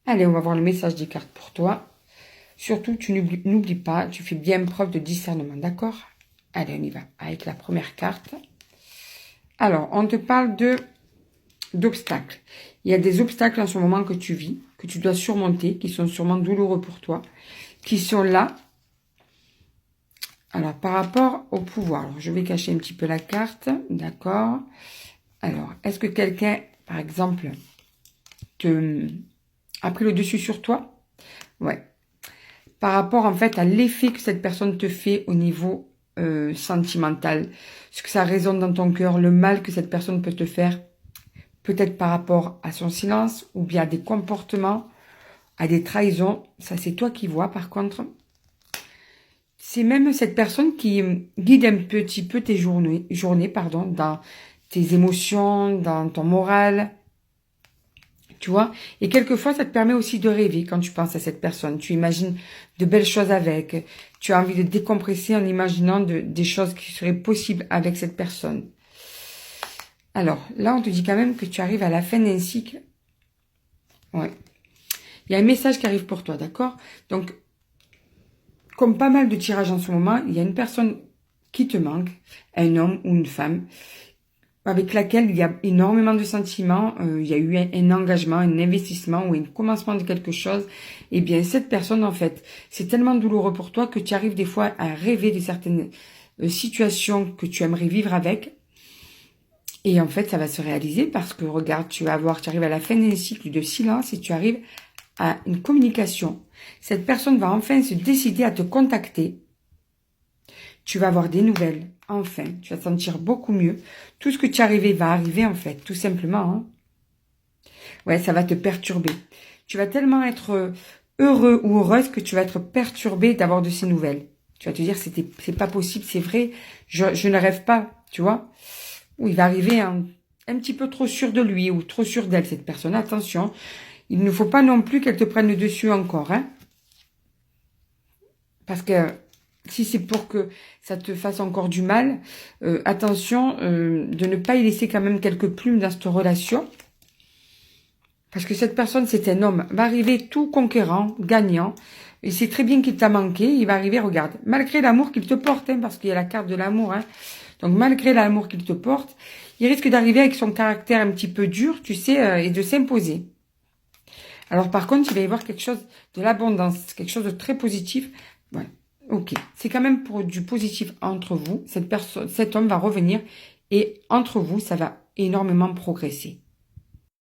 Allez, on va voir le message des cartes pour toi. Surtout, tu n'oublies pas, tu fais bien preuve de discernement, d'accord? Allez, on y va avec la première carte. Alors, on te parle d'obstacles. Il y a des obstacles en ce moment que tu vis, que tu dois surmonter, qui sont sûrement douloureux pour toi, qui sont là. Alors, par rapport au pouvoir, alors, je vais cacher un petit peu la carte, d'accord? Alors, est-ce que quelqu'un, par exemple, a pris le dessus sur toi? Ouais. Par rapport, en fait, à l'effet que cette personne te fait au niveau sentimental, ce que ça résonne dans ton cœur, le mal que cette personne peut te faire, peut-être par rapport à son silence, ou bien à des comportements, à des trahisons. Ça, c'est toi qui vois, par contre. C'est même cette personne qui guide un petit peu tes journées, dans tes émotions, dans ton moral, tu vois. Et quelquefois, ça te permet aussi de rêver quand tu penses à cette personne. Tu imagines de belles choses avec. Tu as envie de décompresser en imaginant des choses qui seraient possibles avec cette personne. Alors, là, on te dit quand même que tu arrives à la fin d'un cycle. Ouais. Il y a un message qui arrive pour toi, d'accord? Donc, comme pas mal de tirages en ce moment, il y a une personne qui te manque, un homme ou une femme, avec laquelle il y a énormément de sentiments, il y a eu un engagement, un investissement ou un commencement de quelque chose. Et bien, cette personne, en fait, c'est tellement douloureux pour toi que tu arrives des fois à rêver de certaines situations que tu aimerais vivre avec. Et en fait, ça va se réaliser parce que, regarde, tu arrives à la fin d'un cycle de silence et tu arrives à une communication. Cette personne va enfin se décider à te contacter. Tu vas avoir des nouvelles. Enfin, tu vas te sentir beaucoup mieux. Tout ce que tu arrivais va arriver, en fait, tout simplement. Hein. Ouais, ça va te perturber. Tu vas tellement être heureux ou heureuse que tu vas être perturbé d'avoir de ces nouvelles. Tu vas te dire, c'est pas possible, c'est vrai, je ne rêve pas, tu vois. Ou il va arriver un petit peu trop sûr de lui ou trop sûr d'elle, cette personne. Attention, il ne faut pas non plus qu'elle te prenne le dessus encore. Hein. Parce que si c'est pour que ça te fasse encore du mal, attention de ne pas y laisser quand même quelques plumes dans cette relation. Parce que cette personne, c'est un homme, va arriver tout conquérant, gagnant. Il sait très bien qu'il t'a manqué. Il va arriver, regarde, malgré l'amour qu'il te porte, hein, parce qu'il y a la carte de l'amour. Hein, donc malgré l'amour qu'il te porte, il risque d'arriver avec son caractère un petit peu dur, tu sais, et de s'imposer. Alors par contre, il va y avoir quelque chose de l'abondance, quelque chose de très positif. Ouais. Ok, c'est quand même pour du positif entre vous. Cet homme va revenir et entre vous, ça va énormément progresser.